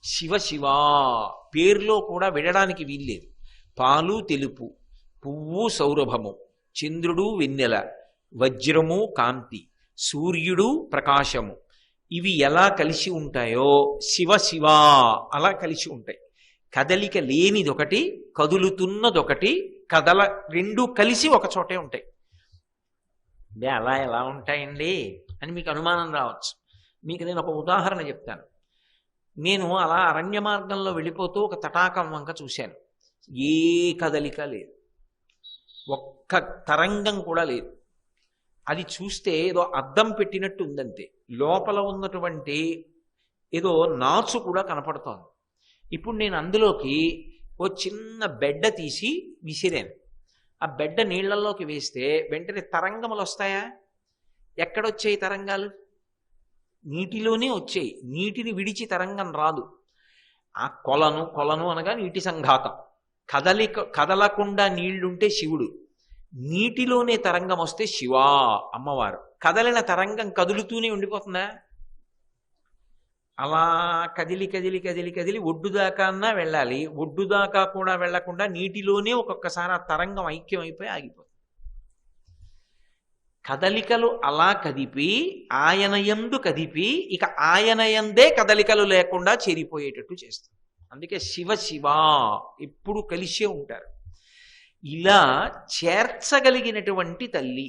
శివ శివ పేరులో కూడా విడడానికి వీల్లేదు. పాలు తెలుపు, పువ్వు సౌరభము, చంద్రుడు వెన్నెల, వజ్రము కాంతి, సూర్యుడు ప్రకాశము, ఇవి ఎలా కలిసి ఉంటాయో శివ శివ అలా కలిసి ఉంటాయి. కదలిక లేనిదొకటి, కదులుతున్నదొకటి, రెండు కలిసి ఒక చోటే ఉంటాయి. అలా ఎలా ఉంటాయండి అని మీకు అనుమానం రావచ్చు. మీకు నేను ఒక ఉదాహరణ చెప్తాను. నేను అలా అరణ్య మార్గంలో వెళ్ళిపోతూ ఒక తటాకం వంక చూశాను. ఏ కదలిక లేదు, ఒక్క తరంగం కూడా లేదు. అది చూస్తే ఏదో అద్దం పెట్టినట్టు ఉందంతే. లోపల ఉన్నటువంటి ఏదో నాచు కూడా కనపడుతోంది. ఇప్పుడు నేను అందులోకి ఓ చిన్న బెడ్డ తీసి విసిరాను. ఆ బెడ్డ నీళ్లలోకి వేస్తే వెంటనే తరంగములు వస్తాయా? ఎక్కడొచ్చాయి తరంగాలు? నీటిలోనే వచ్చాయి. నీటిని విడిచి తరంగం రాదు. ఆ కొలను అనగా నీటి సంఘాతం. కదలకుండా నీళ్లుంటే శివుడు, నీటిలోనే తరంగం వస్తే శివా అమ్మవారు. కదలిన తరంగం కదులుతూనే ఉండిపోతుందా? అలా కదిలి కదిలి కదిలి కదిలి ఒడ్డు దాకా అన్నా వెళ్ళాలి. ఒడ్డు దాకా కూడా వెళ్లకుండా నీటిలోనే ఒక్కొక్కసారి ఆ తరంగం ఐక్యమైపోయి ఆగిపోతుంది. కదలికలు అలా కదిపి ఆయనయందు కదిపి ఇక ఆయనయందే కదలికలు లేకుండా చేరిపోయేటట్టు చేస్తుంది. అందుకే శివ శివ ఎప్పుడు కలిసే ఉంటారు. ఇలా చేర్చగలిగినటువంటి తల్లి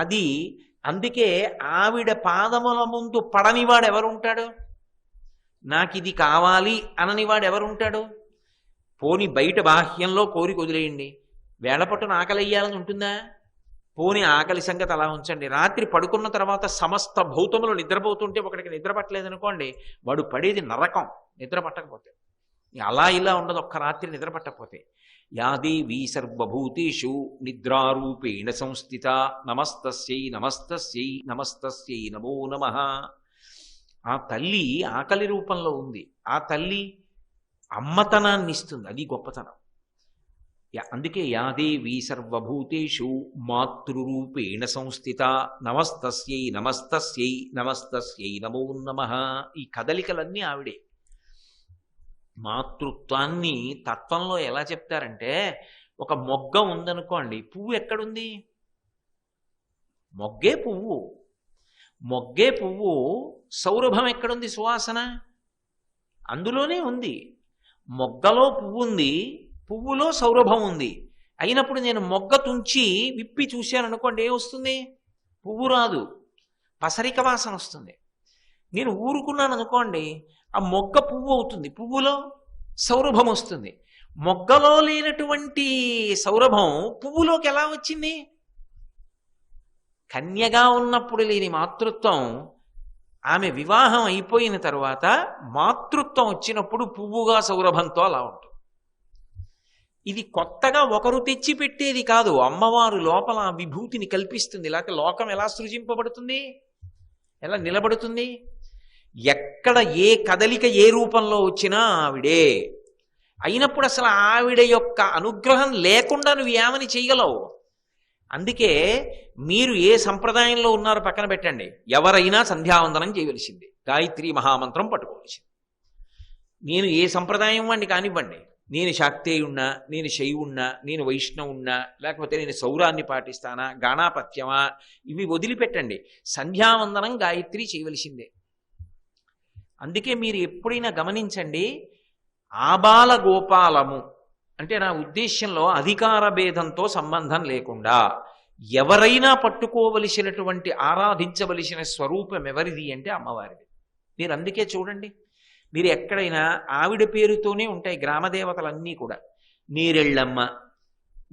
అది. అందుకే ఆవిడ పాదముల ముందు పడనివాడు ఎవరుంటాడు? నాకు ఇది కావాలి అననివాడు ఎవరుంటాడు? పోని బయట బాహ్యంలో కోరిక వదిలేయండి, వేళపట్టున ఆకలి అయ్యాలని ఉంటుందా? పోని ఆకలి సంగతి అలా ఉంచండి. రాత్రి పడుకున్న తర్వాత సమస్త భౌతములు నిద్రపోతుంటే ఒకటికి నిద్ర పట్టలేదనుకోండి, వాడు పడేది నరకం నిద్ర పట్టకపోతే. అలా ఇలా ఉండదు ఒక్క రాత్రి నిద్ర పట్టకపోతే. యాదేవీ సర్వభూతేషు నిద్రారూపేణ సంస్థిత నమస్తస్యై నమస్తస్యై నమస్తస్యై నమో నమః. ఆ తల్లి ఆకలి రూపంలో ఉంది. ఆ తల్లి అమ్మతనాన్ని ఇస్తుంది. అది గొప్పతనం. అందుకే యాదేవీ సర్వభూతేషు మాతృరూపేణ సంస్థిత నమస్తస్యై నమస్తస్యై నమస్తస్యై నమో నమః. ఈ కదలికలన్నీ ఆవిడే. మాతృత్వాన్ని తత్వంలో ఎలా చెప్తారంటే, ఒక మొగ్గ ఉందనుకోండి, పువ్వు ఎక్కడుంది? మొగ్గే పువ్వు. మొగ్గే పువ్వు, సౌరభం ఎక్కడుంది? సువాసన అందులోనే ఉంది. మొగ్గలో పువ్వు ఉంది, పువ్వులో సౌరభం ఉంది. అయినప్పుడు నేను మొగ్గ తుంచి విప్పి చూశాను అనుకోండి, ఏమొస్తుంది? పువ్వు రాదు, పసరిక వాసన వస్తుంది. నేను ఊరుకున్నాను అనుకోండి, ఆ మొగ్గ పువ్వు అవుతుంది, పువ్వులో సౌరభం వస్తుంది. మొగ్గలో లేనటువంటి సౌరభం పువ్వులోకి ఎలా వచ్చింది? కన్యగా ఉన్నప్పుడు లేని మాతృత్వం ఆమె వివాహం అయిపోయిన తర్వాత మాతృత్వం వచ్చినప్పుడు పువ్వుగా సౌరభంతో అలా ఉంటుంది. ఇది కొత్తగా ఒకరు తెచ్చిపెట్టేది కాదు. అమ్మవారు లోపల విభూతిని కల్పిస్తుంది. లేకపోతే లోకం ఎలా సృజింపబడుతుంది, ఎలా నిలబడుతుంది? ఎక్కడ ఏ కదలిక ఏ రూపంలో వచ్చినా ఆవిడే. అయినప్పుడు అసలు ఆవిడ యొక్క అనుగ్రహం లేకుండా నువ్వు ఏమని చేయగలవు? అందుకే మీరు ఏ సంప్రదాయంలో ఉన్నారో పక్కన పెట్టండి, ఎవరైనా సంధ్యావందనం చేయవలసిందే, గాయత్రి మహామంత్రం పట్టుకోవలసింది. నేను ఏ సంప్రదాయం వాడిని కానివ్వండి, నేను శాక్తేయున్నా, నేను శైవున్నా, నేను వైష్ణవున్నా, లేకపోతే నేను సౌరాన్ని పాటిస్తానా, గాణాపత్యమా, ఇవి వదిలిపెట్టండి. సంధ్యావందనం గాయత్రి చేయవలసిందే. అందుకే మీరు ఎప్పుడైనా గమనించండి, ఆబాల గోపాలము అంటే నా ఉద్దేశ్యంలో అధికార భేదంతో సంబంధం లేకుండా ఎవరైనా పట్టుకోవలసినటువంటి ఆరాధించవలసిన స్వరూపం ఎవరిది అంటే అమ్మవారిది. మీరు అందుకే చూడండి, మీరు ఎక్కడైనా ఆవిడ పేరుతోనే ఉంటాయి గ్రామదేవతలన్నీ కూడా. నీరెళ్ళమ్మ,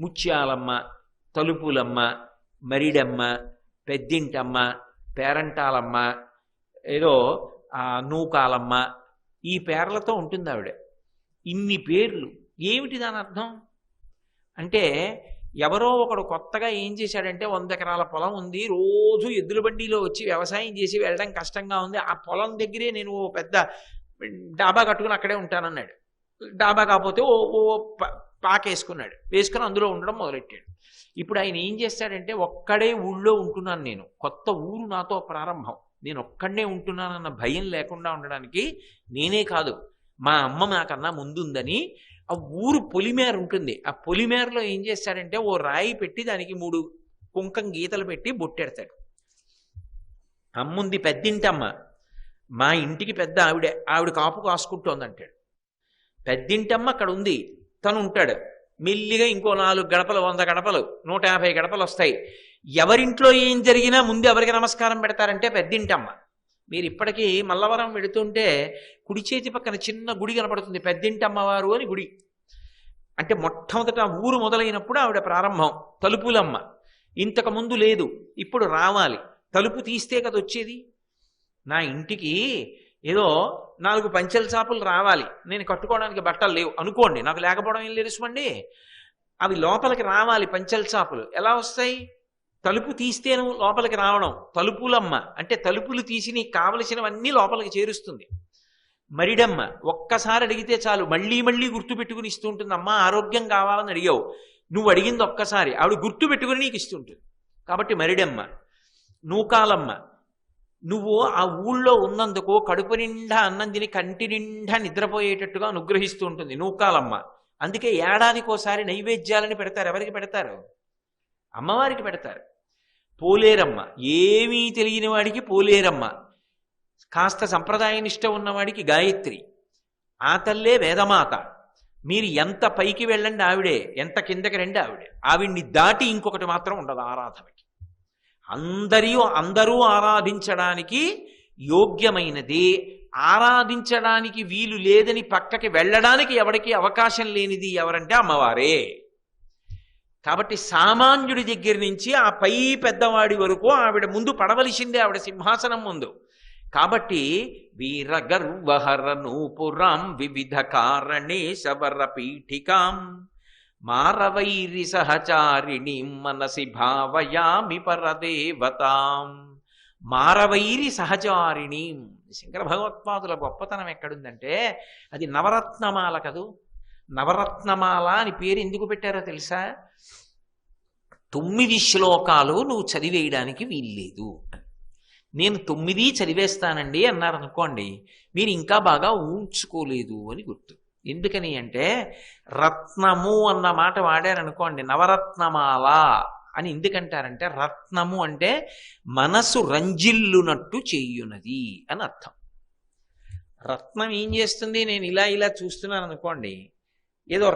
ముత్యాలమ్మ, తలుపులమ్మ, మరిడమ్మ, పెద్దింటమ్మ, పేరంటాలమ్మ, ఏదో నూకాలమ్మ, ఈ పేర్లతో ఉంటుంది ఆవిడ. ఇన్ని పేర్లు ఏమిటి దాని అర్థం అంటే, ఎవరో ఒకడు కొత్తగా ఏం చేశాడంటే 100 ఎకరాల పొలం ఉంది, రోజు ఎద్దుల బండిలో వచ్చి వ్యవసాయం చేసి వెళ్ళడం కష్టంగా ఉంది, ఆ పొలం దగ్గరే నేను పెద్ద డాబా కట్టుకుని అక్కడే ఉంటానన్నాడు. డాబా కాకపోతే ఓ పాకేసుకున్నాడు, వేసుకుని అందులో ఉండడం మొదలెట్టాడు. ఇప్పుడు ఆయన ఏం చేస్తాడంటే, ఒక్కడే ఊళ్ళో ఉంటున్నాను నేను, కొత్త ఊరు నాతో ప్రారంభం, నేను ఒక్కడే ఉంటున్నానన్న భయం లేకుండా ఉండడానికి నేనే కాదు మా అమ్మ నాకన్నా ముందుందని ఆ ఊరు పొలిమేర ఉంటుంది. ఆ పొలిమేరలో ఏం చేస్తాడంటే ఓ రాయి పెట్టి దానికి 3 కుంకం గీతలు పెట్టి బొట్టెడతాడు. అమ్ముంది పెద్దింటమ్మ, మా ఇంటికి పెద్ద ఆవిడ కాపు కాసుకుంటోందంటాడు. పెద్దింటమ్మ అక్కడ ఉంది, తను ఉంటాడు. మెల్లిగా ఇంకో 4 గడపలు, 100 గడపలు, 150 గడపలు వస్తాయి. ఎవరింట్లో ఏం జరిగినా ముందు ఎవరికి నమస్కారం పెడతారంటే పెద్దింటమ్మ. మీరు ఇప్పటికీ మల్లవరం వెడుతుంటే కుడి చేతి పక్కన చిన్న గుడి కనపడుతుంది, పెద్దింటమ్మవారు అని గుడి. అంటే మొట్టమొదట ఊరు మొదలైనప్పుడు ఆవిడ ప్రారంభం. తలుపులమ్మ ఇంతకు ముందు లేదు, ఇప్పుడు రావాలి. తలుపు తీస్తే కదా వచ్చేది. నా ఇంటికి ఏదో 4 పంచెల చాపులు రావాలి, నేను కట్టుకోవడానికి బట్టలు లేవు అనుకోండి, నాకు లేకపోవడం ఏం తెలుసుమండి. అవి లోపలికి రావాలి. పంచెల చాపులు ఎలా వస్తాయి? తలుపు తీస్తేను లోపలికి రావడం. తలుపులమ్మ అంటే తలుపులు తీసి నీకు కావలసినవన్నీ లోపలికి చేరుస్తుంది. మరిడమ్మ ఒక్కసారి అడిగితే చాలు, మళ్ళీ మళ్ళీ గుర్తు పెట్టుకుని ఇస్తూ ఉంటుంది. అమ్మ ఆరోగ్యం కావాలని అడిగావు, నువ్వు అడిగింది ఒక్కసారి, ఆవిడ గుర్తు పెట్టుకుని నీకు ఇస్తుంటుంది. కాబట్టి మరిడమ్మ. నూకాలమ్మ, నువ్వు ఆ ఊళ్ళో ఉన్నందుకు కడుపు నిండా అన్నం తిని కంటి నిండా నిద్రపోయేటట్టుగా అనుగ్రహిస్తూ ఉంటుంది నూకాలమ్మ. అందుకే ఏడాదికోసారి నైవేద్యాలని పెడతారు. ఎవరికి పెడతారు? అమ్మవారికి పెడతారు. పోలేరమ్మ, ఏమీ తెలియని వాడికి పోలేరమ్మ, కాస్త సంప్రదాయ నిష్ట ఉన్నవాడికి గాయత్రి. ఆ తల్లే వేదమాత. మీరు ఎంత పైకి వెళ్ళండి ఆవిడే, ఎంత కిందకి రండి ఆవిడే. ఆవిడ్ని దాటి ఇంకొకటి మాత్రం ఉండదు ఆరాధనకి. అందరూ ఆరాధించడానికి యోగ్యమైనది, ఆరాధించడానికి వీలు లేదని పక్కకి వెళ్ళడానికి ఎవరికి అవకాశం లేనిది ఎవరంటే అమ్మవారే. కాబట్టి సామాన్యుడి దగ్గర నుంచి ఆ పై పెద్దవాడి వరకు ఆవిడ ముందు పడవలసిందే, ఆవిడ సింహాసనం ముందు. కాబట్టి వీరగర్వహర నూపురాం వివిధ కారణే సవర పీఠికాం మారవైరి సహచారిణి మనసి భావయామి పరదేవతాం. మారవైరి సహచారిణి. శంకర భగవత్పాదుల గొప్పతనం ఎక్కడుందంటే అది నవరత్నమాల కదూ. నవరత్నమాల అని పేరు ఎందుకు పెట్టారో తెలుసా? 9 శ్లోకాలు నువ్వు చదివేయడానికి వీల్లేదు. నేను 9 చదివేస్తానండి అన్నారనుకోండి, మీరు ఇంకా బాగా ఊంచుకోలేదు అని గుర్తు. ఎందుకని అంటే రత్నము అన్న మాట వాడారనుకోండి, నవరత్నమాల అని ఎందుకంటారంటే రత్నము అంటే మనసు రంజిల్లునట్టు చేయునది అని అర్థం. రత్నం ఏం చేస్తుంది? నేను ఇలా చూస్తున్నాను అనుకోండి, ఏదో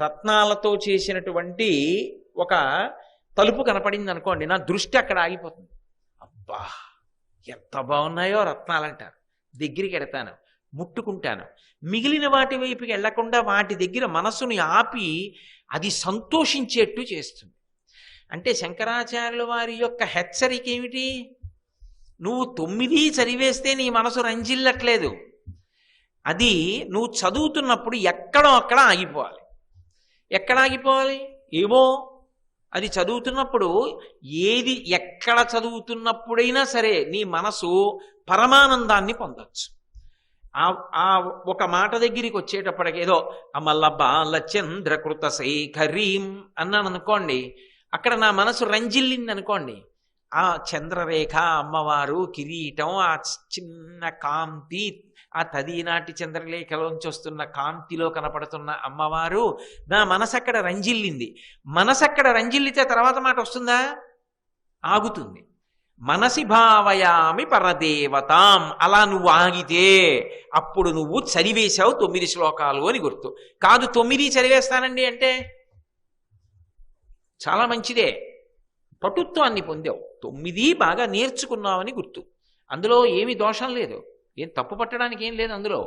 రత్నాలతో చేసినటువంటి ఒక తలుపు కనపడింది అనుకోండి, నా దృష్టి అక్కడ ఆగిపోతుంది. అబ్బా ఎంత బాగున్నాయో రత్నాలంటారు. దగ్గరికి ఎడతాను, ముట్టుకుంటాను. మిగిలిన వాటి వైపుకి వెళ్లకుండా వాటి దగ్గర మనసుని ఆపి అది సంతోషించేట్టు చేస్తుంది. అంటే శంకరాచార్యుల వారి యొక్క హెచ్చరిక ఏమిటి? నువ్వు 9 చదివేస్తే నీ మనసు రంజిల్లట్లేదు. అది నువ్వు చదువుతున్నప్పుడు ఎక్కడో అక్కడ ఆగిపోవాలి. ఎక్కడ ఆగిపోవాలి? ఏమో అది చదువుతున్నప్పుడు ఏది ఎక్కడ చదువుతున్నప్పుడైనా సరే నీ మనసు పరమానందాన్ని పొందొచ్చు. ఆ ఒక మాట దగ్గరికి వచ్చేటప్పటికి ఏదో అమల్ల బాల చంద్రకృత శేఖరీం అన్నాను అనుకోండి, అక్కడ నా మనసు రంజిల్లింది అనుకోండి. ఆ చంద్రరేఖ, అమ్మవారు, కిరీటం, ఆ చిన్న కాంతి, ఆ తదినాటి చంద్రలేఖలోంచి వస్తున్న కాంతిలో కనపడుతున్న అమ్మవారు, నా మనసు అక్కడ రంజిల్లింది. మనసు అక్కడ రంజిల్లితే తర్వాత మాట వస్తుందా? ఆగుతుంది. మనసి భావయామి పరదేవతాం. అలా నువ్వు ఆగితే అప్పుడు నువ్వు చదివేశావు 9 శ్లోకాలు అని గుర్తు. కాదు 9 చదివేస్తానండి అంటే చాలా మంచిదే, పటుత్వాన్ని పొందావు, 9 బాగా నేర్చుకున్నావని గుర్తు. అందులో ఏమి దోషం లేదు, ఏం తప్పు పట్టడానికి ఏం లేదు. అందులో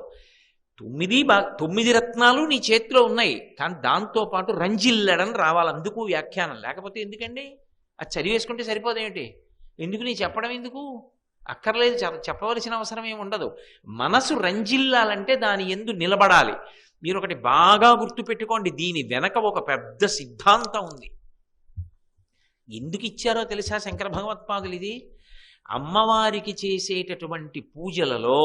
9 రత్నాలు నీ చేతిలో ఉన్నాయి, కానీ దాంతోపాటు రంజిల్లడం రావాలి. అందుకు వ్యాఖ్యానం. లేకపోతే ఎందుకండి? అది చదివేసుకుంటే సరిపోదేమిటి? ఎందుకు నీ చెప్పడం ఎందుకు? అక్కర్లేదు, చెప్పవలసిన అవసరం ఏమి ఉండదు. మనసు రంజిల్లాలంటే దాని యందు నిలబడాలి. మీరు ఒకటి బాగా గుర్తుపెట్టుకోండి, దీని వెనక ఒక పెద్ద సిద్ధాంతం ఉంది. ఎందుకు ఇచ్చారో తెలుసా శంకర భగవత్పాదులు? ఇది అమ్మవారికి చేసేటటువంటి పూజలలో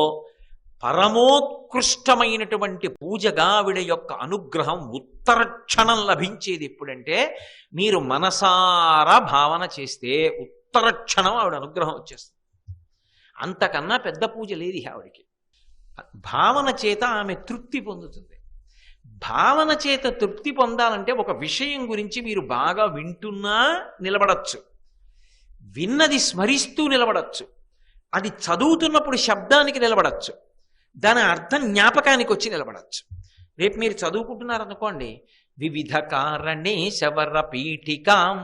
పరమోత్కృష్టమైనటువంటి పూజగా ఆవిడ యొక్క అనుగ్రహం ఉత్తర క్షణం లభించేది ఎప్పుడంటే మీరు మనసారా భావన చేస్తే ఉత్తర క్షణం ఆవిడ అనుగ్రహం వచ్చేస్తుంది. అంతకన్నా పెద్ద పూజ లేదు ఆవిడికి. భావన చేత ఆమె తృప్తి పొందుతుంది. భావన చేత తృప్తి పొందాలంటే ఒక విషయం గురించి మీరు బాగా వింటున్నా నిలబడచ్చు, విన్నది స్మరిస్తూ నిలబడచ్చు, అది చదువుతున్నప్పుడు శబ్దానికి నిలబడచ్చు, దాని అర్థం జ్ఞాపకానికి వచ్చి నిలబడచ్చు. రేపు మీరు చదువుకుంటున్నారనుకోండి, వివిధ కారణేశవర పీఠికాం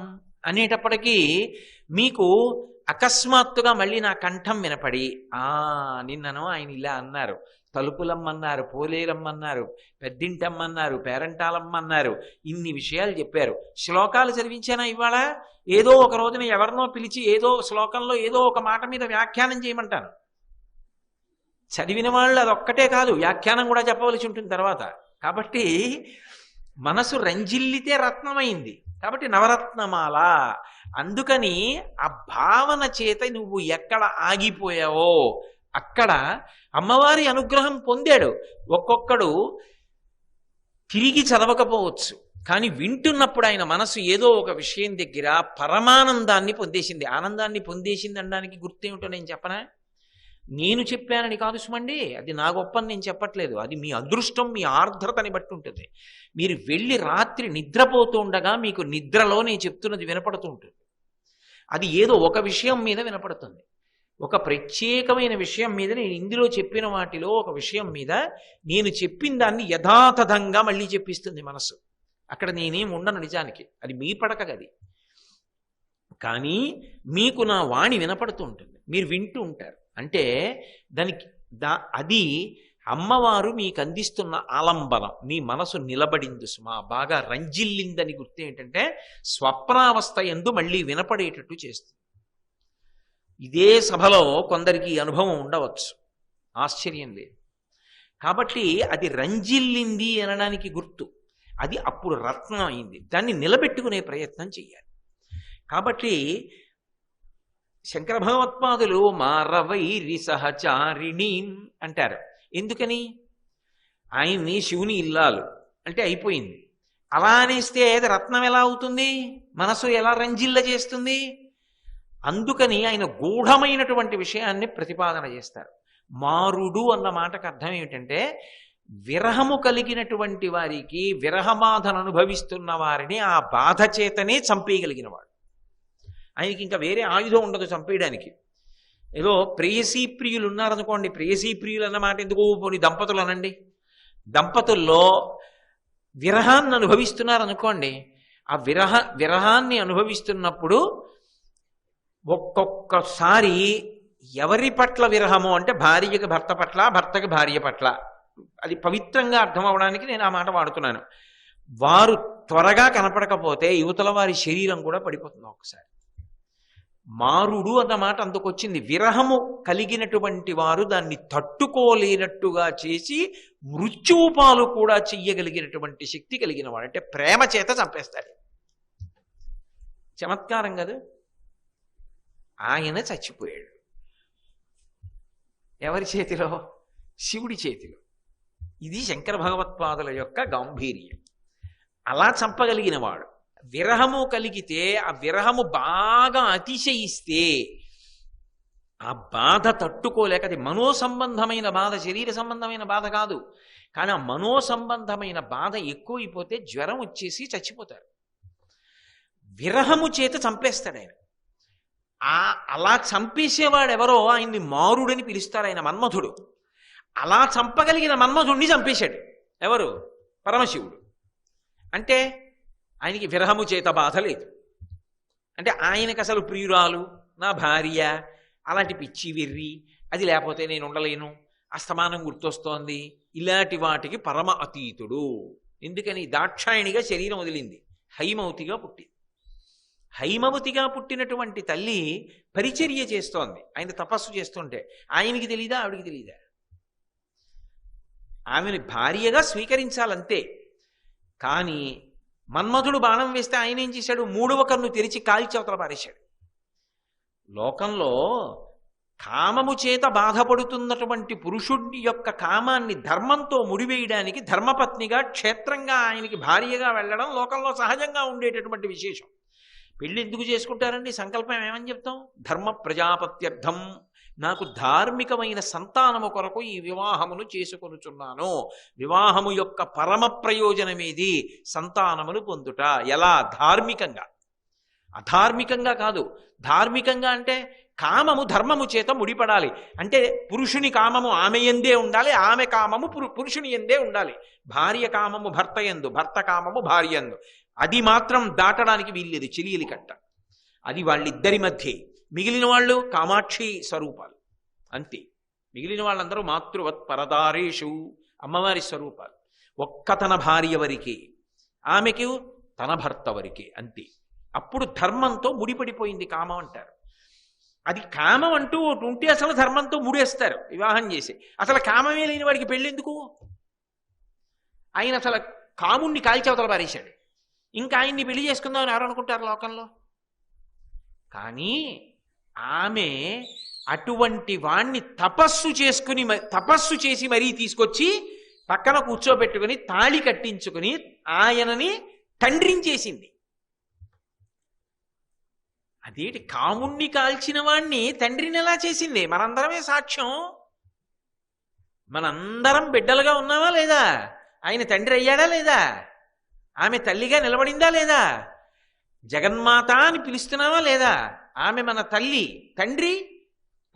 అనేటప్పటికీ మీకు అకస్మాత్తుగా మళ్ళీ నా కంఠం వినపడి, నిన్నను ఆయన ఇలా అన్నారు, తలుపులమ్మన్నారు, పోలేరమ్మన్నారు, పెద్దింటమ్మన్నారు, పేరంటాలమ్మన్నారు, ఇన్ని విషయాలు చెప్పారు. శ్లోకాలు చదివించానా ఇవాళ? ఏదో ఒక రోజున ఎవరినో పిలిచి ఏదో శ్లోకంలో ఏదో ఒక మాట మీద వ్యాఖ్యానం చేయమంటాను. చదివిన వాళ్ళు అదొక్కటే కాదు, వ్యాఖ్యానం కూడా చెప్పవలసి ఉంటుంది తర్వాత. కాబట్టి మనసు రంజిల్లితే రత్నమైంది. కాబట్టి నవరత్నమాల. అందుకని ఆ భావన చేత నువ్వు ఎక్కడ ఆగిపోయావో అక్కడ అమ్మవారి అనుగ్రహం పొందాడు. ఒక్కొక్కడు తిరిగి చదవకపోవచ్చు, కానీ వింటున్నప్పుడు ఆయన మనసు ఏదో ఒక విషయం దగ్గర పరమానందాన్ని పొందేసింది. ఆనందాన్ని పొందేసింది అనడానికి గుర్తేమిటో నేను చెప్పనా? నేను చెప్పానని కాదు సుమండి, అది నా గొప్పని నేను చెప్పట్లేదు. అది మీ అదృష్టం, మీ ఆర్ద్రతని బట్టి ఉంటుంది. మీరు వెళ్ళి రాత్రి నిద్రపోతూ ఉండగా మీకు నిద్రలో నేను చెప్తున్నది వినపడుతూ ఉంటుంది. అది ఏదో ఒక విషయం మీద వినపడుతుంది, ఒక ప్రత్యేకమైన విషయం మీద. నేను ఇందులో చెప్పిన వాటిలో ఒక విషయం మీద నేను చెప్పిన దాన్ని యథాతథంగా మళ్ళీ చెప్పిస్తుంది మనసు. అక్కడ నేనేం ఉండను నిజానికి, అది మీ పడక గది. కానీ మీకు నా వాణి వినపడుతూ ఉంటుంది, మీరు వింటూ ఉంటారు. అంటే దానికి అది అమ్మవారు మీకు అందిస్తున్న ఆలంబనం. మీ మనసు నిలబడింది సుమా, బాగా రంజిల్లిందని గుర్తు ఏంటంటే స్వప్నావస్థ యందు మళ్ళీ వినపడేటట్టు చేస్తుంది. ఇదే సభలో కొందరికి అనుభవం ఉండవచ్చు, ఆశ్చర్యం లేదు. కాబట్టి అది రంజిల్లింది అనడానికి గుర్తు. అది అప్పుడు రత్నం అయింది. దాన్ని నిలబెట్టుకునే ప్రయత్నం చెయ్యాలి. కాబట్టి శంకర భగవత్పాదులు మారవైరి సహచారిణి అంటారు. ఎందుకని? ఆయన్ని శివుని ఇల్లాలు అంటే అయిపోయింది. అలా అనేస్తే అది రత్నం ఎలా అవుతుంది? మనసు ఎలా రంజిల్ల చేస్తుంది? అందుకని ఆయన గూఢమైనటువంటి విషయాన్ని ప్రతిపాదన చేస్తారు. మారుడు అన్న మాటకు అర్థం ఏమిటంటే విరహము కలిగినటువంటి వారికి, విరహబాధను అనుభవిస్తున్న వారిని ఆ బాధ చేతనే చంపేయగలిగిన వాడు. ఆయనకి ఇంకా వేరే ఆయుధం ఉండదు చంపేయడానికి. ఏదో ప్రేయసీ ప్రియులు ఉన్నారనుకోండి, ప్రేయసీ ప్రియులు అన్నమాట ఎందుకు పోనీ దంపతులు అనండి. దంపతుల్లో విరహాన్ని అనుభవిస్తున్నారనుకోండి, ఆ విరహాన్ని అనుభవిస్తున్నప్పుడు ఒక్కొక్కసారి ఎవరి పట్ల విరహము అంటే భార్యకి భర్త పట్ల, భర్తకి భార్య పట్ల, అది పవిత్రంగా అర్థం అవడానికి నేను ఆ మాట వాడుతున్నాను. వారు త్వరగా కనపడకపోతే యువతల వారి శరీరం కూడా పడిపోతుంది ఒక్కసారి. మారుడు అన్న మాట అందుకొచ్చింది. విరహము కలిగినటువంటి వారు దాన్ని తట్టుకోలేనట్టుగా చేసి మృత్యువు పాలు కూడా చెయ్యగలిగినటువంటి శక్తి కలిగిన వాడు. అంటే ప్రేమ చేత చంపేస్తాడు. చమత్కారం కదా. ఆయన చచ్చిపోయాడు. ఎవరి చేతిలో? శివుడి చేతిలో. ఇది శంకర భగవత్పాదుల యొక్క గాంభీర్యం. అలా చంపగలిగిన వాడు. విరహము కలిగితే ఆ విరహము బాగా అతిశయిస్తే ఆ బాధ తట్టుకోలేక, అది మనోసంబంధమైన బాధ, శరీర సంబంధమైన బాధ కాదు, కానీ ఆ మనోసంబంధమైన బాధ ఎక్కువైపోతే జ్వరం వచ్చేసి చచ్చిపోతారు. విరహము చేత చంపేస్తాడు ఆయన. అలా చంపేసేవాడు ఎవరో ఆయన్ని మారుడని పిలుస్తారు. ఆయన మన్మధుడు. అలా చంపగలిగిన మన్మధుడిని చంపేశాడు ఎవరు? పరమశివుడు. అంటే ఆయనకి విరహము చేత బాధ లేదు. అంటే ఆయనకు అసలు ప్రియురాలు, నా భార్య, అలాంటి పిచ్చి వెర్రి, అది లేకపోతే నేను ఉండలేను, అస్తమానం గుర్తొస్తోంది, ఇలాంటి వాటికి పరమ అతీతుడు. ఎందుకని? దాక్షాయణిగా శరీరం వదిలింది, హైమవతిగా పుట్టింది. హైమవతిగా పుట్టినటువంటి తల్లి పరిచర్య చేస్తోంది. ఆయన తపస్సు చేస్తుంటే ఆయనకి తెలీదా? ఆవిడికి తెలీదా? ఆమెను భార్యగా స్వీకరించాలంతే. కానీ మన్మధుడు బాణం వేస్తే ఆయన ఏం చేశాడు? మూడవ కన్ను తెరిచి కాల్చవతల పారేశాడు. లోకంలో కామము చేత బాధపడుతున్నటువంటి పురుషుడి యొక్క కామాన్ని ధర్మంతో ముడివేయడానికి ధర్మపత్నిగా, క్షేత్రంగా ఆయనకి భార్యగా వెళ్ళడం లోకంలో సహజంగా ఉండేటటువంటి విశేషం. పెళ్ళి ఎందుకు చేసుకుంటారండి? సంకల్పం ఏమని చెప్తాం? ధర్మ ప్రజాపత్యర్థం నాకు ధార్మికమైన సంతానము కొరకు ఈ వివాహమును చేసుకొనుచున్నాను. వివాహము యొక్క పరమ ప్రయోజనమేది? సంతానమును పొందుట. ఎలా? ధార్మికంగా. అధార్మికంగా కాదు. ధార్మికంగా అంటే కామము ధర్మము చేత ముడిపడాలి. అంటే పురుషుని కామము ఆమె యందే ఉండాలి, ఆమె కామము పురుషుని యందే ఉండాలి. భార్య కామము భర్త యందు, భర్త కామము భార్య యందు. అది మాత్రం దాటడానికి వీల్లేదు. చెలియలి కట్ట. అది వాళ్ళిద్దరి మధ్యే. మిగిలిన వాళ్ళు కామాక్షి స్వరూపాలు అంతే. మిగిలిన వాళ్ళందరూ మాతృవత్ పరదారేషు, అమ్మవారి స్వరూపాలు. ఒక్క తన భార్య వరకే, ఆమెకు తన భర్త వరకే, అంతే. అప్పుడు ధర్మంతో ముడిపడిపోయింది కామం అంటారు. అది కామం అంటూ ఒకటి ఉంటే అసలు ధర్మంతో ముడేస్తారు వివాహం చేసి. అసలు కామమే లేని వాడికి పెళ్ళెందుకు? ఆయన అసలు కాముణ్ణి కాల్చవతల పారేశాడు. ఇంకా ఆయన్ని పెళ్లి చేసుకుందామని ఎవరు అనుకుంటారు లోకంలో? కానీ ఆమె అటువంటి వాణ్ణి తపస్సు చేసి మరీ తీసుకొచ్చి పక్కన కూర్చోబెట్టుకుని తాళి కట్టించుకుని ఆయనని తండ్రించేసింది. అదేంటి? కాముణ్ణి కాల్చిన వాణ్ణి తండ్రిని ఎలా చేసింది? మనందరమే సాక్ష్యం. మనందరం బిడ్డలుగా ఉన్నావా లేదా? ఆయన తండ్రి అయ్యాడా లేదా? ఆమె తల్లిగా నిలబడిందా లేదా? జగన్మాత అని పిలుస్తున్నావా లేదా? ఆమె మన తల్లి. తండ్రి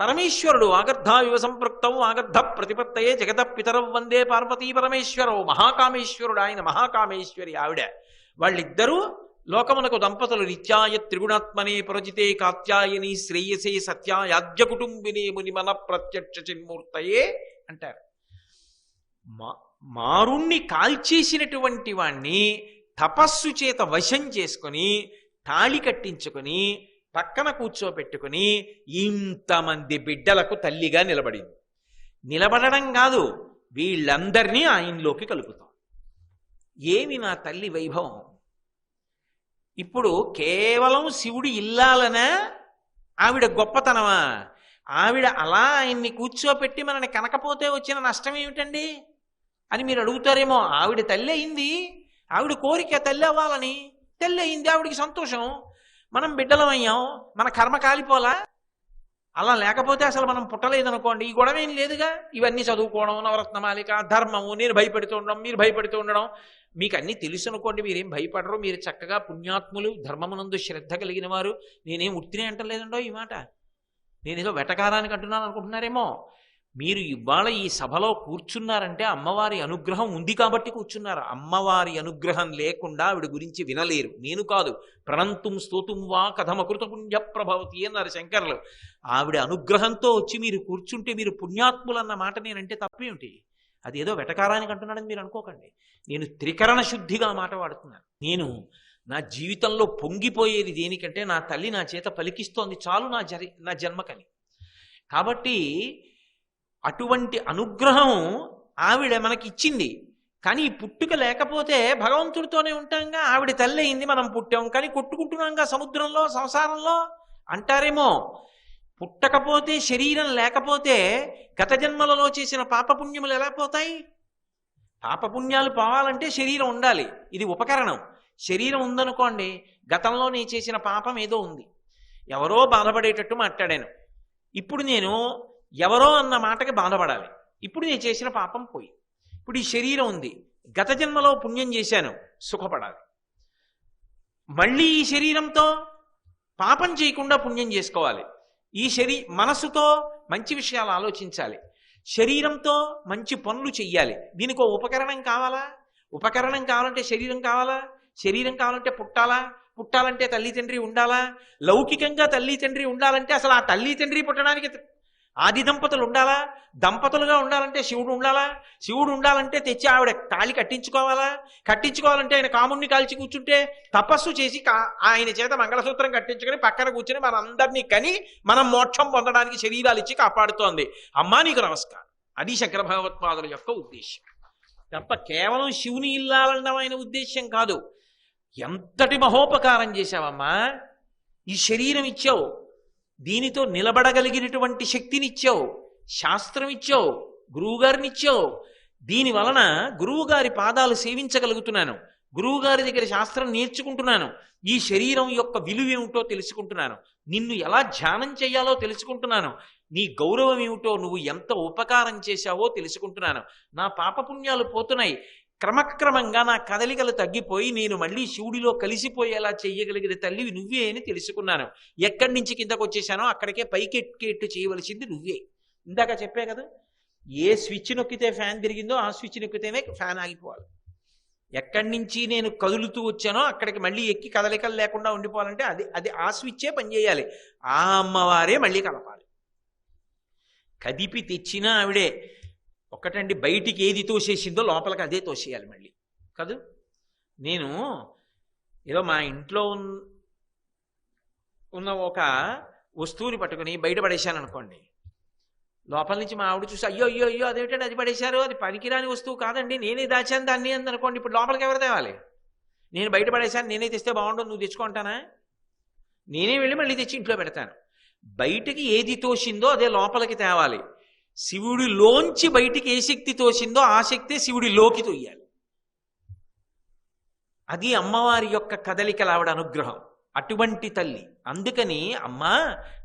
పరమేశ్వరుడు. ఆగర్ధావివ సంపృక్తం ఆగర్ధ ప్రతిపత్తయే జగత పితరం వందే పార్వతీ పరమేశ్వరవు. మహాకామేశ్వరుడు ఆయన, మహాకామేశ్వరి ఆవిడ. వాళ్ళిద్దరూ లోకమునకు దంపతులు. నిత్యాయ త్రిగుణాత్మనే పురజితే కాత్యాయని శ్రేయసే సత్యాయాజ్య కుటుంబినే మునిమన ప్రత్యక్ష చిన్మూర్తయే అంటారు. మారుణ్ణి కాల్చేసినటువంటి వాణ్ణి తపస్సు చేత వశం చేసుకుని తాళి కట్టించుకుని పక్కన కూర్చోపెట్టుకుని ఇంతమంది బిడ్డలకు తల్లిగా నిలబడింది. నిలబడడం కాదు, వీళ్ళందరినీ ఆయనలోకి కలుపుతాం. ఏమి నా తల్లి వైభవం! ఇప్పుడు కేవలం శివుడి ఇల్లాలనా ఆవిడ గొప్పతనమా? ఆవిడ అలా ఆయన్ని కూర్చోపెట్టి మనని కనకపోతే వచ్చిన నష్టం ఏమిటండి అని మీరు అడుగుతారేమో. ఆవిడ తల్లి అయింది, ఆవిడ కోరిక తల్లి అవ్వాలని. తల్లి అయింది, ఆవిడికి సంతోషం. మనం బిడ్డలమయ్యాం, మన కర్మ కాలిపోలా. అలా లేకపోతే అసలు మనం పుట్టలేదనుకోండి, ఈ గొడవ ఏం లేదుగా. ఇవన్నీ చదువుకోవడం, నవరత్నమాలిక, ధర్మము, నేను భయపడుతూ ఉండడం, మీరు భయపడుతూ ఉండడం, మీకు అన్నీ తెలుసు అనుకోండి. మీరేం భయపడరు. మీరు చక్కగా పుణ్యాత్ములు, ధర్మమునందు శ్రద్ధ కలిగిన వారు. నేనేం ఉత్తినే అంటలేదండో ఈ మాట. నేనేదో వెటకారానికి అంటున్నాను అనుకుంటున్నారేమో. మీరు ఇవాళ ఈ సభలో కూర్చున్నారంటే అమ్మవారి అనుగ్రహం ఉంది కాబట్టి కూర్చున్నారు. అమ్మవారి అనుగ్రహం లేకుండా ఆవిడ గురించి వినలేరు. నేను కాదు. ప్రణంతుం స్తోతుం వా కథమకృత పుణ్య ప్రభవతి అన్నారు శంకర్లు. ఆవిడ అనుగ్రహంతో వచ్చి మీరు కూర్చుంటే మీరు పుణ్యాత్ములు అన్న మాట నేనంటే తప్పేమిటి? అదేదో వెటకారానికి అంటున్నాడని మీరు అనుకోకండి. నేను త్రికరణ శుద్ధిగా మాట వాడుతున్నాను. నేను నా జీవితంలో పొంగిపోయేది దేనికంటే నా తల్లి నా చేత పలికిస్తోంది చాలు నా జన్మకని. కాబట్టి అటువంటి అనుగ్రహం ఆవిడ మనకి ఇచ్చింది. కానీ ఈ పుట్టుక లేకపోతే భగవంతుడితోనే ఉంటాంగా. ఆవిడ తల్లి అయింది, మనం పుట్టాం, కానీ కొట్టుకుంటున్నాంగా సముద్రంలో, సంసారంలో అంటారేమో. పుట్టకపోతే, శరీరం లేకపోతే గత జన్మలలో చేసిన పాపపుణ్యములు ఎలా పోతాయి? పాపపుణ్యాలు పోవాలంటే శరీరం ఉండాలి. ఇది ఉపకరణం. శరీరం ఉందనుకోండి, గతంలో నేను చేసిన పాపం ఏదో ఉంది, ఎవరో బాధపడేటట్టు మాట్లాడాను. ఇప్పుడు నేను ఎవరో అన్న మాటకి బాధపడాలి. ఇప్పుడు నేను చేసిన పాపం పోయి. ఇప్పుడు ఈ శరీరం ఉంది, గత జన్మలో పుణ్యం చేశాను, సుఖపడాలి. మళ్ళీ ఈ శరీరంతో పాపం చేయకుండా పుణ్యం చేసుకోవాలి. ఈ మనసుతో మంచి విషయాలు ఆలోచించాలి. శరీరంతో మంచి పనులు చెయ్యాలి. దీనికి ఒక ఉపకరణం కావాలా? ఉపకరణం కావాలంటే శరీరం కావాలా? శరీరం కావాలంటే పుట్టాలంటే తల్లి తండ్రి ఉండాలా? లౌకికంగా తల్లి తండ్రి ఉండాలంటే అసలు ఆ తల్లి తండ్రి పుట్టడానికి ఆది దంపతులు ఉండాలా? దంపతులుగా ఉండాలంటే శివుడు ఉండాలా? శివుడు ఉండాలంటే తెచ్చి ఆవిడ తాళి కట్టించుకోవాలంటే ఆయన కాముణ్ణి కాల్చి కూర్చుంటే తపస్సు చేసి ఆయన చేత మంగళసూత్రం కట్టించుకొని పక్కన కూర్చుని మనందరినీ కని మనం మోక్షం పొందడానికి శరీరాలు ఇచ్చి కాపాడుతోంది. అమ్మా నీకు నమస్కారం. అది శంకర భగవత్పాదుల యొక్క ఉద్దేశం తప్ప కేవలం శివుని ఇల్లాలనడం ఆయన ఉద్దేశం కాదు. ఎంతటి మహోపకారం చేశావమ్మా! ఈ శరీరం ఇచ్చావు, దీనితో నిలబడగలిగినటువంటి శక్తినిచ్చావు, శాస్త్రం ఇచ్చావు, గురువుగారిని ఇచ్చావు. దీని వలన గురువుగారి పాదాలు సేవించగలుగుతున్నాను, గురువుగారి దగ్గర శాస్త్రం నేర్చుకుంటున్నాను, ఈ శరీరం యొక్క విలువ ఏమిటో తెలుసుకుంటున్నాను, నిన్ను ఎలా ధ్యానం చేయాలో తెలుసుకుంటున్నాను. నీ గౌరవం ఏమిటో, నువ్వు ఎంత ఉపకారం చేశావో తెలుసుకుంటున్నాను. నా పాపపుణ్యాలు పోతున్నాయి. క్రమక్రమంగా నా కదలికలు తగ్గిపోయి నేను మళ్ళీ శివుడిలో కలిసిపోయేలా చెయ్యగలిగిన తల్లివి నువ్వే అని తెలుసుకున్నాను. ఎక్కడి నుంచి కిందకు వచ్చేసానో అక్కడికే పైకెక్కేట్టు చేయవలసింది నువ్వే. ఇందాక చెప్పే కదా, ఏ స్విచ్ నొక్కితే ఫ్యాన్ తిరిగిందో ఆ స్విచ్ నొక్కితేనే ఫ్యాన్ ఆగిపోవాలి. ఎక్కడి నుంచి నేను కదులుతూ వచ్చానో అక్కడికి మళ్ళీ ఎక్కి కదలికలు లేకుండా ఉండిపోవాలంటే అది అది ఆ స్విచ్చే పనిచేయాలి. ఆ అమ్మవారే మళ్ళీ కలపాలి. కదిపి తెచ్చినా ఆవిడే. ఒకటండి, బయటికి ఏది తోసేసిందో లోపలికి అదే తోసేయాలి మళ్ళీ కాదు. నేను ఏదో మా ఇంట్లో ఉన్న ఒక వస్తువుని పట్టుకుని బయట పడేశాను అనుకోండి, లోపల నుంచి మా ఆవిడ చూసి అయ్యో అయ్యో అయ్యో అదేమిటంటే అది పడేశారు, అది పనికిరాని వస్తువు కాదండి, నేనే దాచాను దాన్ని అని అనుకోండి. ఇప్పుడు లోపలికి ఎవరు తేవాలి? నేను బయట పడేశాను, నేనే తెస్తే బాగుండదు, నువ్వు తెచ్చుకుంటానా? నేనే వెళ్ళి మళ్ళీ తెచ్చి ఇంట్లో పెడతాను. బయటికి ఏది తోసిందో అదే లోపలికి తేవాలి. శివుడిలోంచి బయటికి ఏ శక్తి తోసిందో ఆ శక్తే శివుడిలోకి తోయాలి. అది అమ్మవారి యొక్క కదలికల ఆవిడ అనుగ్రహం. అటువంటి తల్లి. అందుకని అమ్మా,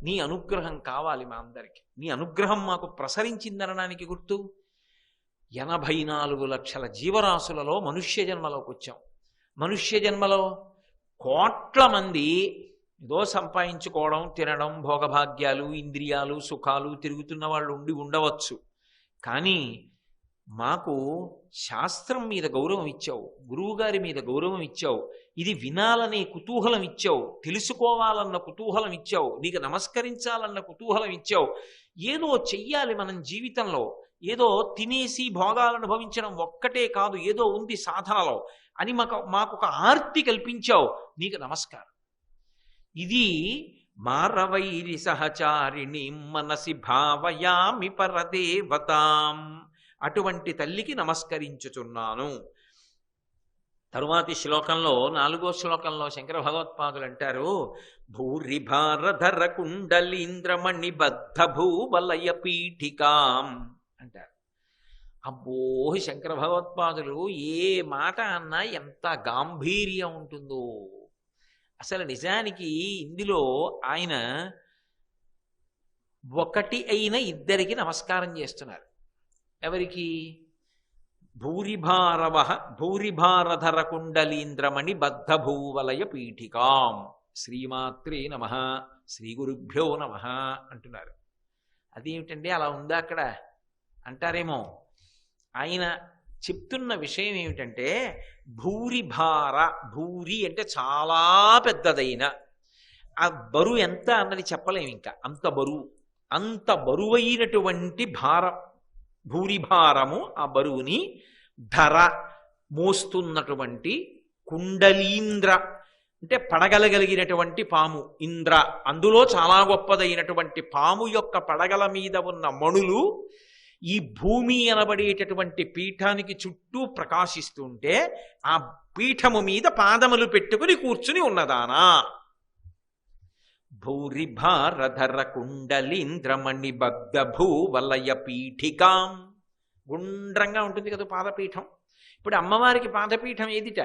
నీ అనుగ్రహం కావాలి మా అందరికి. నీ అనుగ్రహం మాకు ప్రసరించిందనడానికి గుర్తు 84 లక్షల జీవరాశులలో మనుష్య జన్మలోకి వచ్చాం. మనుష్య జన్మలో కోట్ల మంది ఏదో సంపాదించుకోవడం, తినడం, భోగభాగ్యాలు, ఇంద్రియాలు, సుఖాలు తిరుగుతున్న వాళ్ళు ఉండవచ్చు. కానీ మాకు శాస్త్రం మీద గౌరవం ఇచ్చావు, గురువుగారి మీద గౌరవం ఇచ్చావు, ఇది వినాలనే కుతూహలం ఇచ్చావు, తెలుసుకోవాలన్న కుతూహలం ఇచ్చావు, నీకు నమస్కరించాలన్న కుతూహలం ఇచ్చావు. ఏదో చెయ్యాలి మనం జీవితంలో, ఏదో తినేసి భోగాలు అనుభవించడం ఒక్కటే కాదు, ఏదో ఉంది సాధనలో అని మాకు ఒక ఆర్తి కల్పించావు. నీకు నమస్కారం. ఇది మారవైరి సహచారిణి మనసి భావయామి పరదేవతాం. అటువంటి తల్లికి నమస్కరించుచున్నాను. తరువాతి శ్లోకంలో 4వ శ్లోకంలో శంకర భగవత్పాదులు అంటారు, భూరి భారధర కుండలీంద్రమణి బద్ధ భూవలయ పీఠికాం అంటారు. అబ్బో, శంకర భగవత్పాదులు ఏ మాట అన్నా ఎంత గాంభీర్యం ఉంటుందో. అసలు నిజానికి ఇందులో ఆయన ఒకటి అయిన ఇద్దరికి నమస్కారం చేస్తున్నారు. ఎవరికి? భూరిభారధర కుండలీంద్రమణి బద్ధ భూవలయ పీఠికాం. శ్రీమాత్రే నమః, శ్రీ గురుభ్యో నమః అంటున్నారు. అదేమిటండి అలా ఉందా అక్కడ అంటారేమో. ఆయన చెప్తున్న విషయం ఏమిటంటే, భూరిభార, భూరి అంటే చాలా పెద్దదైన, ఆ బరువు ఎంత అన్నది చెప్పలేము, ఇంకా అంత బరువైనటువంటి భారం, భూరిభారము, ఆ బరువుని ధర మోస్తున్నటువంటి, కుండలీంద్ర అంటే పడగలగలిగినటువంటి పాము, ఇంద్ర అందులో చాలా గొప్పదైనటువంటి పాము యొక్క పడగల మీద ఉన్న మణులు ఈ భూమి అనబడేటటువంటి పీఠానికి చుట్టూ ప్రకాశిస్తుంటే ఆ పీఠము మీద పాదములు పెట్టుకుని కూర్చుని ఉన్నదానా. భూరిభారధర కుండలీంద్రమణి బద్ధ భూవలయ పీఠికాం. గుండ్రంగా ఉంటుంది కదా పాదపీఠం. ఇప్పుడు అమ్మవారికి పాదపీఠం ఏదిట?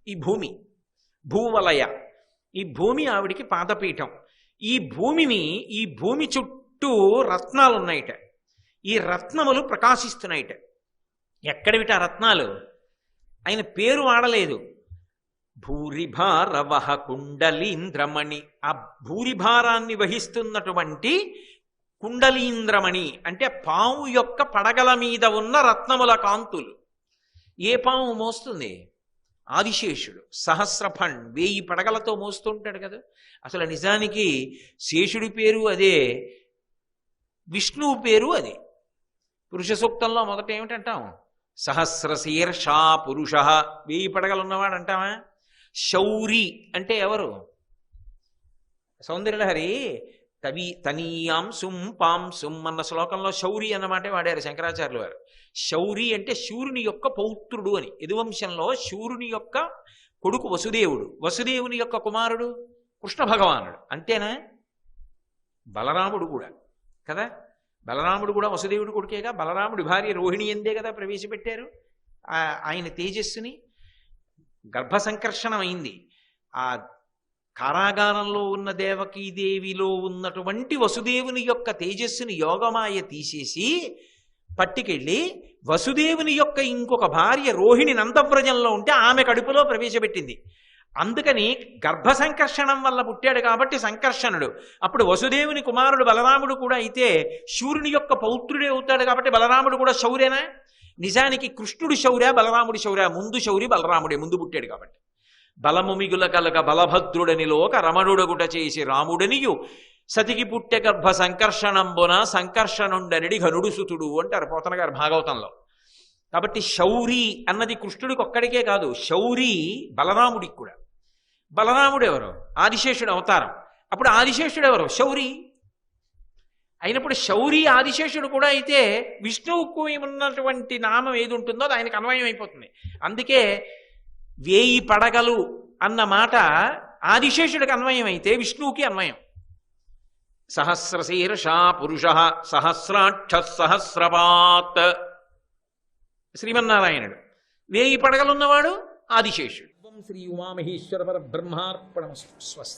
ఈ భూమి, భూవలయ. ఈ భూమి ఆవిడికి పాదపీఠం. ఈ భూమి చుట్టూ రత్నాలు ఉన్నాయిట. ఈ రత్నములు ప్రకాశిస్తున్నాయిట. ఎక్కడివిట రత్నాలు? ఆయన పేరు వాడలేదు. భూరిభారవహ కుండలీంద్రమణి. ఆ భూరిభారాన్ని వహిస్తున్నటువంటి కుండలీంద్రమణి అంటే పాము యొక్క పడగల మీద ఉన్న రత్నముల కాంతులు. ఏ పాము మోస్తుంది? ఆదిశేషుడు. సహస్రఫణ్ 1000 పడగలతో మోస్తుంటాడు కదా. అసలు నిజానికి శేషుడి పేరు అదే, విష్ణువు పేరు అదే. పురుష సూక్తంలో మొదట ఏమిటంటాం? సహస్రశీర్షా పురుష, 1000 పడగలు ఉన్నవాడు అంటావా? శౌరి అంటే ఎవరు? సౌందర్యలహరి తనీయాం సుం పాం సుం అన్న శ్లోకంలో శౌరి అన్నమాటే వాడారు శంకరాచార్యులు వారు. శౌరి అంటే శూరుని యొక్క పౌత్రుడు అని. యదువంశంలో శూరుని యొక్క కొడుకు వసుదేవుడు, వసుదేవుని యొక్క కుమారుడు కృష్ణ భగవానుడు. అంతేనా? బలరాముడు కూడా కదా. బలరాముడు కూడా వసుదేవుడు కొడుకేగా. బలరాముడి భార్య రోహిణి ఎందే కదా ప్రవేశపెట్టారు ఆయన తేజస్సుని. గర్భ సంకర్షణం అయింది. ఆ కారాగారంలో ఉన్న దేవకీదేవిలో ఉన్నటువంటి వసుదేవుని యొక్క తేజస్సుని యోగమాయ తీసేసి పట్టుకెళ్ళి వసుదేవుని యొక్క ఇంకొక భార్య రోహిణి నందవ్రజంలో ఉంటే ఆమె కడుపులో ప్రవేశపెట్టింది. అందుకని గర్భ సంకర్షణం వల్ల పుట్టాడు కాబట్టి సంకర్షణుడు. అప్పుడు వసుదేవుని కుమారుడు బలరాముడు కూడా అయితే శూరుని యొక్క పౌత్రుడే అవుతాడు కాబట్టి బలరాముడు కూడా శౌర్యనా? నిజానికి కృష్ణుడు శౌర్య, బలరాముడు శౌర్య. ముందు శౌరి బలరాముడే, ముందు పుట్టాడు కాబట్టి. బలము మిగుల కలగ బలభద్రుడనిలోక రమణుడగుట చేసి రాముడనియు సతికి పుట్టె గర్భ సంకర్షణంబున సంకర్షణుండనడి ఘనుడు సుతుడు అంటారు పోతన గారు భాగవతంలో. కాబట్టి శౌరి అన్నది కృష్ణుడికి ఒక్కడికే కాదు, శౌరి బలరాముడికి కూడా. బలరాముడు ఎవరు? ఆదిశేషుడు అవతారం. అప్పుడు ఆదిశేషుడు ఎవరు? శౌరి. అయినప్పుడు శౌరి ఆదిశేషుడు కూడా అయితే విష్ణువుకు ఉన్నటువంటి నామం ఏది ఉంటుందో అది ఆయనకు అన్వయం అయిపోతుంది. అందుకే 1000 పడగలు అన్న మాట ఆదిశేషుడికి అన్వయం అయితే విష్ణువుకి అన్వయం. సహస్రశీర్ష పురుష సహస్రాక్ష సహస్రపాత్ శ్రీమన్నారాయణుడు. 1000 పడగలున్నవాడు ఆదిశేషుడు. శ్రీ ఉమామహేశ్వర పరబ్రహ్మార్పణమస్తు. స్వస్తి.